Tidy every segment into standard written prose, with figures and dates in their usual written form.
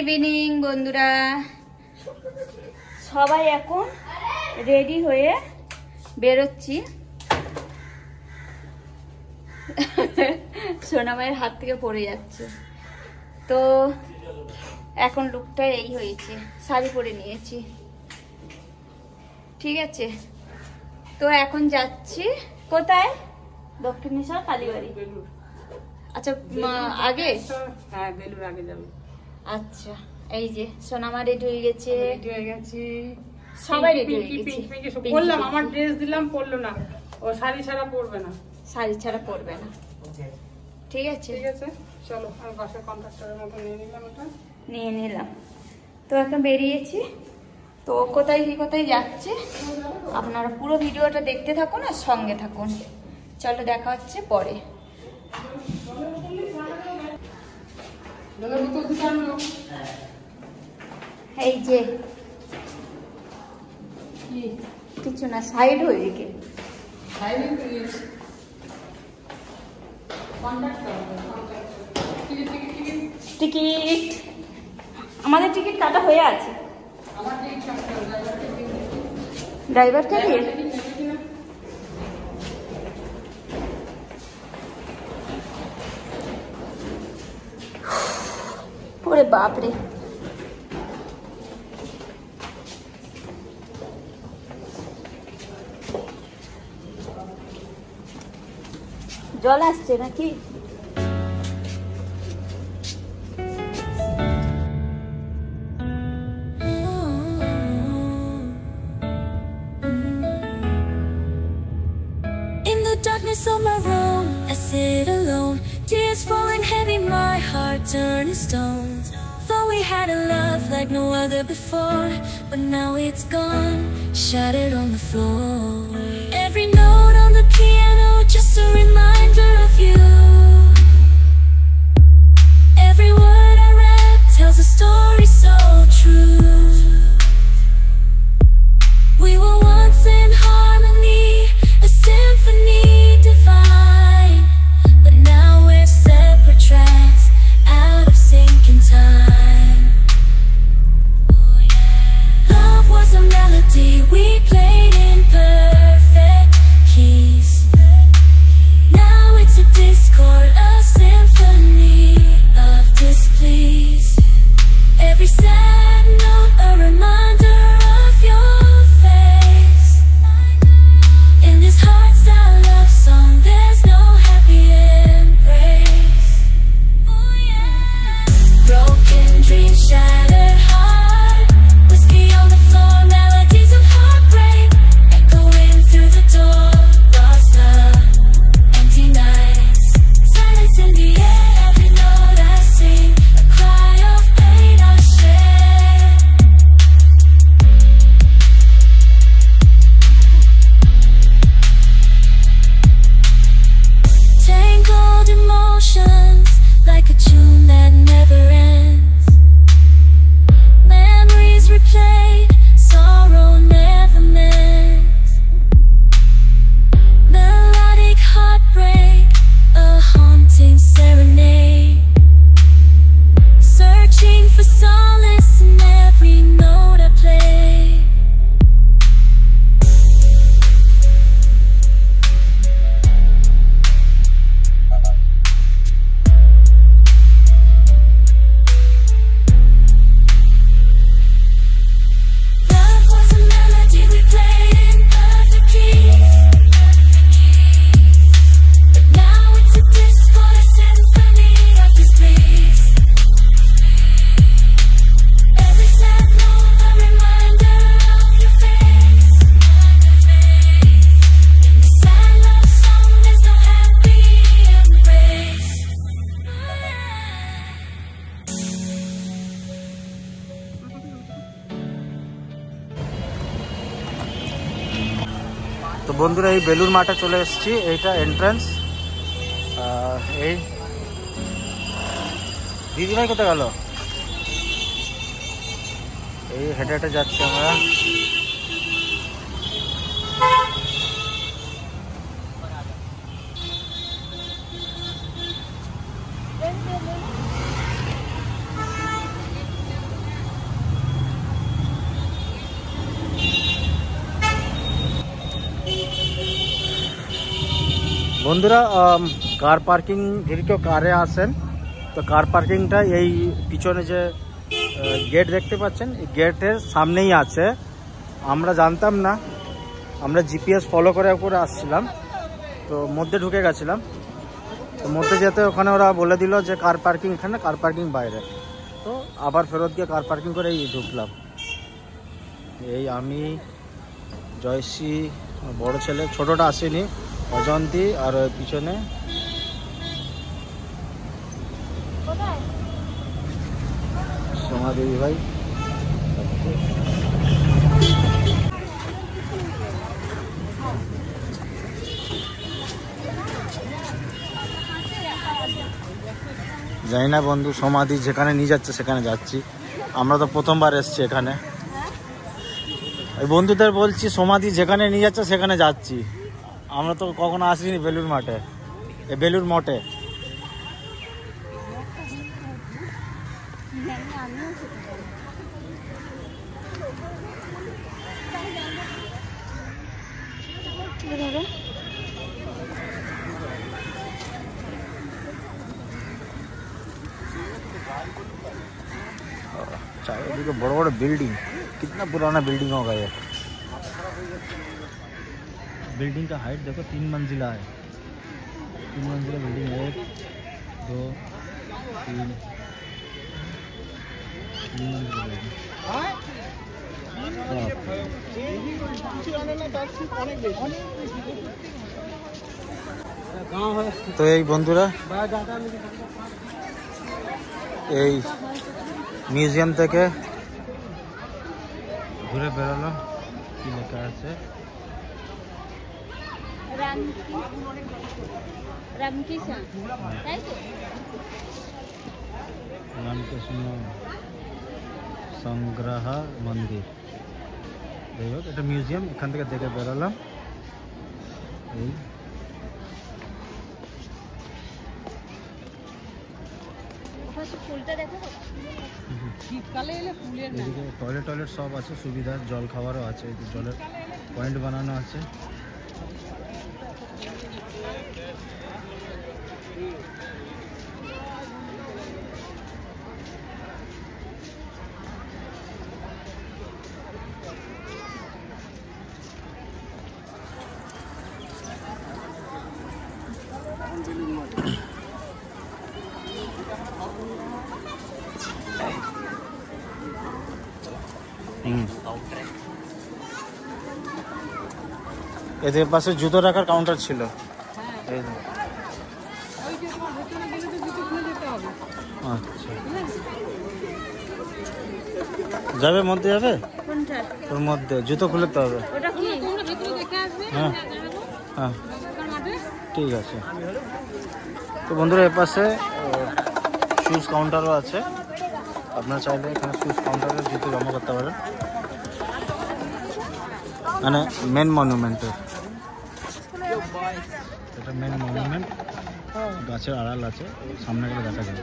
Evening বন্ধুরা, সবাই এখন রেডি হয়ে বেরোচ্ছি। সোনামায়ের হাত থেকে পড়ে যাচ্ছে, তো এখন লুকটা এই হয়েছে, শাড়ি পরে নিয়েছি। ঠিক আছে, তো এখন যাচ্ছি কোথায়? দক্ষিণেশ্বর কালীবাড়ি। আচ্ছা, আগে? হ্যাঁ, বেলুর আগে যাবে। আচ্ছা, এই যে সোনামা রেডি হয়ে গেছে, সবাই রেডি হয়ে গেছে। বললাম আমার ড্রেস দিলাম, পরলো না, ও শাড়ি ছাড়া পরবে না। শাড়ি ছাড়া পরবে না, ঠিক আছে। ঠিক আছে, চলো আমি বাসের কন্ট্রাক্টরের মতো নিয়ে নিলাম, এটা নিয়ে নিলাম। তো এখন বেরিয়েছি, তো কোথায় কি কোথায় যাচ্ছে আপনারা পুরো ভিডিওটা দেখতে থাকুন আর সঙ্গে থাকুন। চলো, দেখা হচ্ছে পরে। এই যে কিছু না, সাইড হয়ে গেছে। টিকিট, আমাদের টিকিট কাটা হয়ে আছে। ড্রাইভারকে দিয়ে ওরে বাপরে, জল আসছে নাকি? Darkness of my room, I sit alone. Tears falling heavy, my heart turning stone. Thought we had a love like no other before, but now it's gone, shattered on the floor. Every note on the piano, just a reminder of you. Every word I read tells a story so true. We were once in harmony, a symphony divine, but now we're separate tracks, out of sync in time. Oh, yeah. Love was a melody we played in perfect keys. Now it's a discord, a symphony of displease. Every sad note a reminder of your face. In this hardstyle love song, there's no happy embrace. Oh yeah. Broken dreams, shattered heart, whiskey on the floor, melodies of heartbreak echoing through the door. Lost love, empty nights, silence in the air. Every note I sing, a cry of pain I share. Tangled emotions, like a tune that never ends. Memories replayed, sorrow never mends. Melodic heartbreak, a haunting serenade. Searching for solace in every note I play. Love was a melody we played in perfect keys. But now it's a discord, a symphony of disbelief. Every sad note a reminder of your face. In the sad love song, there's no happy embrace. তো বন্ধুরা, এই বেলুর মাঠে চলে এসেছি, এইটা entrance. এই দিদিভাই কোথায় গেল? এই হেঁটে হেঁটে যাচ্ছি আমরা। বন্ধুরা কার পার্কিং যদি কেউ কারে আসেন তো কার পার্কিংটা এই পিছনে যে গেট দেখতে পাচ্ছেন এই গেটের সামনেই আছে। আমরা জানতাম না, আমরা জিপিএস ফলো করে আসছিলাম, তো মধ্যে ঢুকে গেছিলাম। তো মধ্যে যেতে ওখানে ওরা বলে দিল যে কার পার্কিং এখানে, কার পার্কিং বাইরে। তো আবার ফেরত গিয়ে কার পার্কিং করে এই ঢুকলাম। এই আমি, জয়শ্রী, বড় ছেলে, ছোটটা আসেনি, অজন্তি, আর পিছনে সোমা দেবী ভাই। জানি না বন্ধু, সমাধি যেখানে নিয়ে যাচ্ছে সেখানে যাচ্ছি। আমরা তো প্রথমবার এসছি এখানে। ওই বন্ধুদের বলছি সমাধি যেখানে নিয়ে যাচ্ছে সেখানে যাচ্ছি। আমরা তো কখনো আসিনি বেলুর মাঠে, বেলুর মঠে। चाहे बड़े बड़े बिल्डिंग, कितना पुराना बिल्डिंग होगा ये। बिल्डिंग का हाइट देखो 3 मंजिला है, 3 मंजिला बिल्डिंग है। 1 2 3 मंजिला बिल्डिंग। তো এই বন্ধুরা এই মিউজিয়াম থেকে ঘুরে বেরোলাম। কি লেখা আছে? রামকৃষ্ণ সংগ্রহ মন্দির। যাই হোক, এটা মিউজিয়াম, এখান থেকে দেখে বেরোলাম। এই এদিকে টয়লেট সব আছে, সুবিধা, জল খাওয়ারও আছে, জলের পয়েন্ট বানানো আছে। এদের পাশে জুতো রাখার কাউন্টার ছিল। আচ্ছা, যাবে মধ্যে, যাবে ওর মধ্যে জুতো খুলে তো হবে। হ্যাঁ হ্যাঁ ঠিক আছে। তো বন্ধুরা এর পাশে শুজ কাউন্টারও আছে, আপনারা চাইলে এখানে শুজ কাউন্টারে জুতো জমা করতে পারেন। মানে মেন মনুমেন্টের, এটা মেন মনুমেন্ট, গাছের আড়াল আছে, সামনে গেলে দেখা যাবে।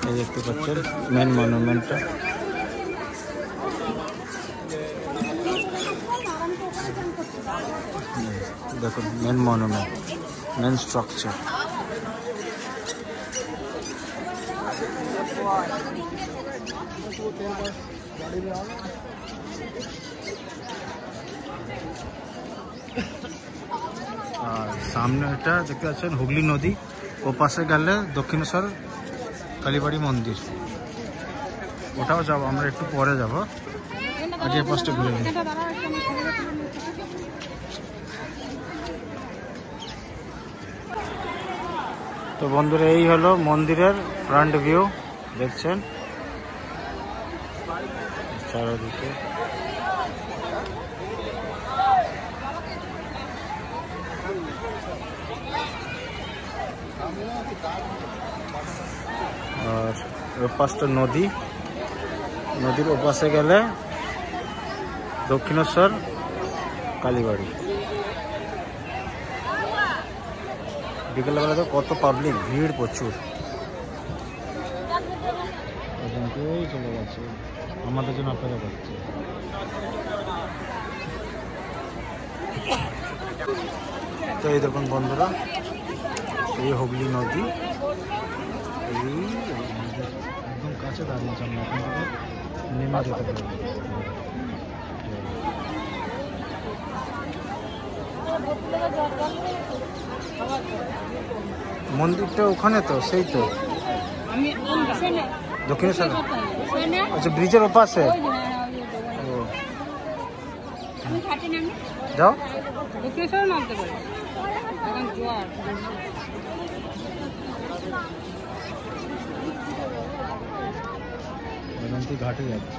এই দেখতে পাচ্ছেন মেন মনুমেন্টটা। দেখুন মেন মনুমেন্ট, মেন স্ট্রাকচার। আর সামনে এটা দেখতে পাচ্ছেন হুগলি নদী, ও পাশে গেলে দক্ষিণেশ্বর কালীবাড়ি মন্দির, ওটাও যাবো আমরা, একটু পরে যাব, আগে পাশটা ঘুরে নিই। তো বন্ধুরা এই হলো মন্দিরের ফ্রন্ট ভিউ, দেখছেন চারিদিকে। আর ওপাশটা নদী, নদীর ওপাশে গেলে দক্ষিণেশ্বর কালীবাড়ি। বিকেলবেলা তো কত পাবলিক, ভিড় প্রচুর। চলে গেছে, আমাদের জন্য অপেক্ষা করছে। তো এই দেখুন বন্ধুরা, এই হুগলি নদী, এই একদম কাছে দাঁড়িয়েছে, আমরা এখান থেকে নেমে যেতে পারি। মন্দিরটা ওখানে তো, সেই তো দক্ষিণেশ্বর। আচ্ছা, ব্রিজের ওপাশে। যাও নামতে পারি, এখন জোয়ার। ঘাটে যাচ্ছে।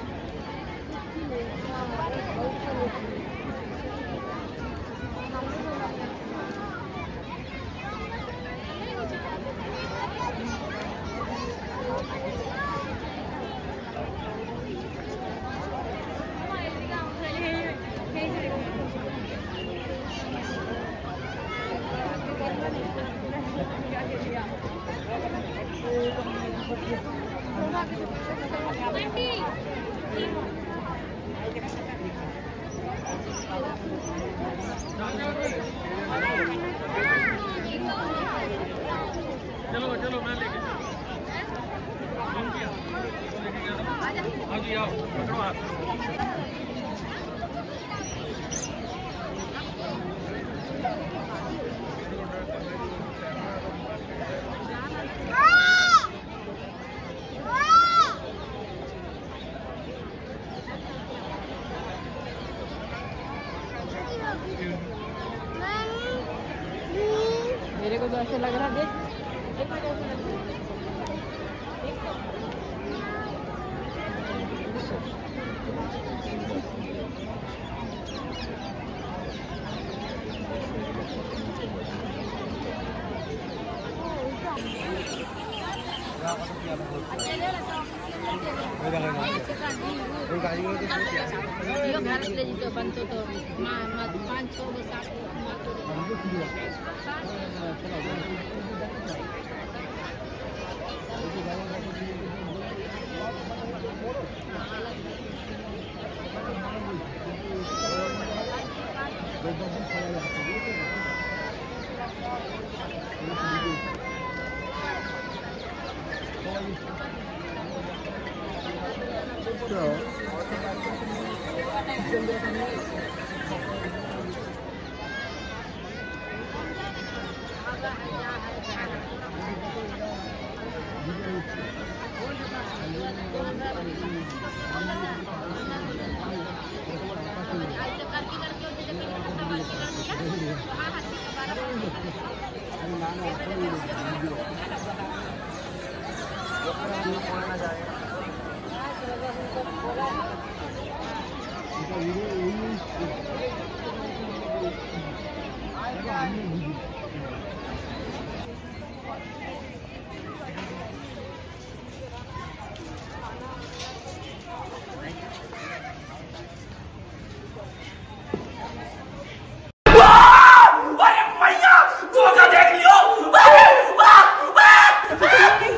मेरे को तो ऐसा लग रहा देख।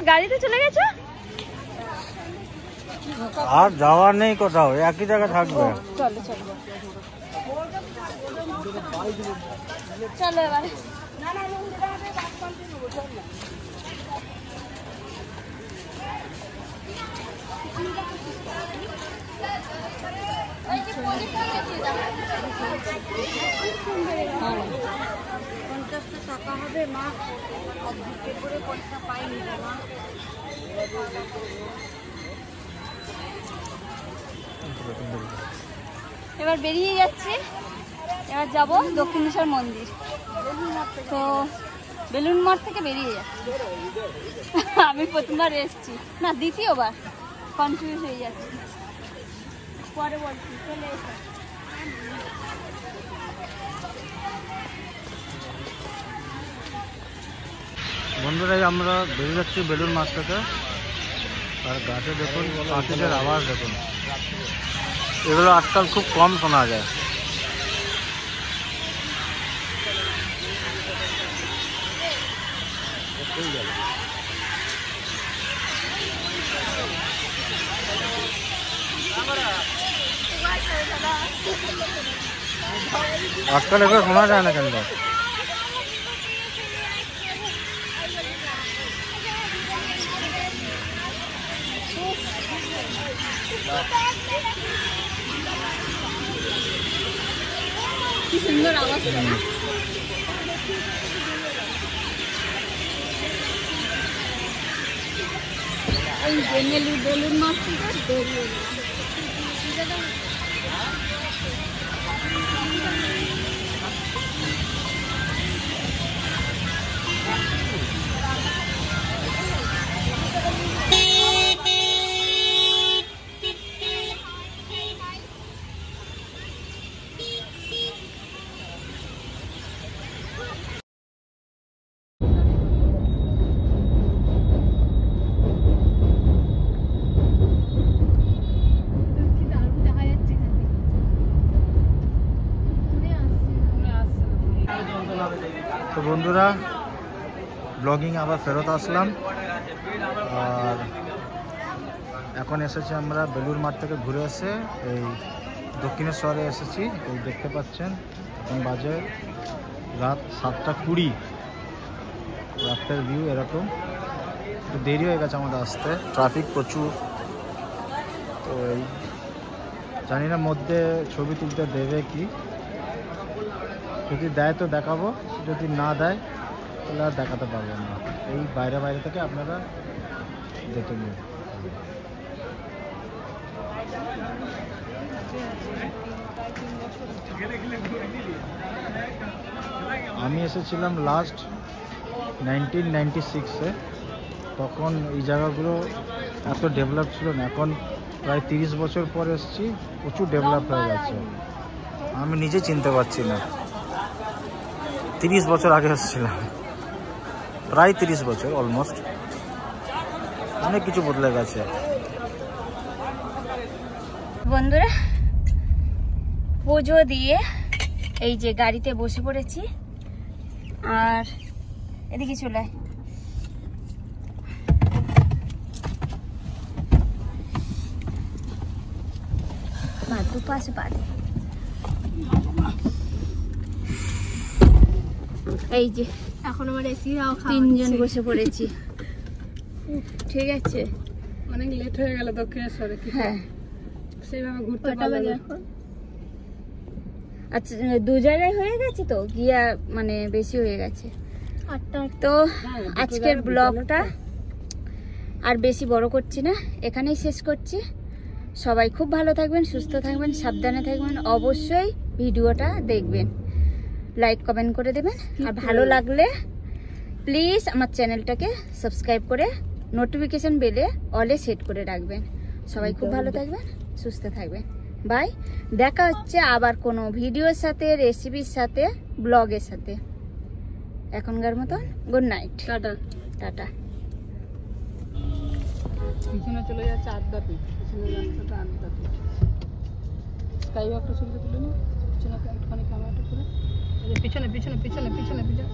গাড়িতে চলে গেছো? আর যাওয়ার নেই কোথাও, একই জায়গায় থাকবে। চলো চলো চলো এবার। টাকা হবে মা, করে পয়সা পাইনি মা। এবার বেরিয়ে যাচ্ছি, এবার যাব দক্ষিণেশ্বর মন্দির। তো বেলুন মঠ থেকে বেরিয়ে যাচ্ছি। আমি প্রথমবার এসেছি না, দ্বিতীয়বার, কনফিউজ হয়ে যাচ্ছি। পরে বলছি, চলে এসো। বন্ধুরাই আমরা বেরিয়ে যাচ্ছি বেলুন মঠ থেকে। আর গাছে দেখুন পাখিদের আওয়াজ দেখুন। এগুলো আজকাল খুব কম শোনা যায়। আজকাল এগুলো শোনা যায় না কেন? কি সুন্দর আওয়াজ। এই জেনেলি বেলুন মারছি তো বেরিয়ে তো বন্ধুরা, ব্লগিং আবার ফেরত আসলাম। আর এখন এসেছি আমরা বেলুড় মাঠ থেকে ঘুরে এসে এই দক্ষিণেশ্বরে এসেছি। এই দেখতে পাচ্ছেন এখন বাজে রাত 7:20। রাতের ভিউ এরকম। একটু দেরি হয়ে গেছে আমাদের আসতে, ট্রাফিক প্রচুর। তো এই জানি না মধ্যে ছবি তুলতে দেবে কি, যদি দেয় তো দেখাবো, যদি না দেয় তাহলে আর দেখাতে পারবো না। এই বাইরে বাইরে থেকে আপনারা দেখে নিন। আমি এসেছিলাম লাস্ট 1996-এ। তখন এই জায়গাগুলো এত ডেভেলপ ছিল না। এখন প্রায় 30 বছর পর এসেছি, প্রচুর ডেভেলপ হয়ে গেছে। আমি নিজে চিনতে পারছি না 30 বছর আগে এসেছিলাম, প্রায় 30 বছর অলমোস্ট। অনেক কিছু বদলে গেছে। বন্ধুরা, পুজো দিয়ে এই যে গাড়িতে বসে পড়েছি। আর এদিকে চলে আয়। দুপাশ বাদে এই যে এখন আমার এসি 3 জন বসে পড়েছি। ঠিক আছে, অনেক লেট হয়ে গেল দক্ষিণেশ্বরে। হ্যাঁ সেইভাবে ঘুরতে পারলাম না। আচ্ছা, 2 জায়গায় হয়ে গেছে তো গিয়া, মানে বেশি হয়ে গেছে। 8টা। তো আজকের ব্লগটা আর বেশি বড় করছি না, এখানেই শেষ করছি। সবাই খুব ভালো থাকবেন, সুস্থ থাকবেন, সাবধানে থাকবেন। অবশ্যই ভিডিওটা দেখবেন, লাইক কমেন্ট করে দেবেন। আর ভালো লাগলে প্লিজ আমার চ্যানেলটাকে সাবস্ক্রাইব করে নোটিফিকেশন বেলে অলে সেট করে রাখবেন। সবাই খুব ভালো থাকবেন, সুস্থ থাকবেন। বাই। দেখা হচ্ছে আবার কোনো ভিডিওর সাথে, রেসিপির সাথে, ব্লগের সাথে। এখনকার মতন গুড নাইট, টাটা। টাটা। পিছনে চলে যাচ্ছে আদ্যাপীঠ, পিছনে রাস্তাটা আদ্যাপীঠ। স্কাই ওয়াকটা ছবিটা তুলে নি, পিছনে একটুখানি ক্যামেরাটা করে। পিছনে পিছনে পিছনে পিছনে পিছনে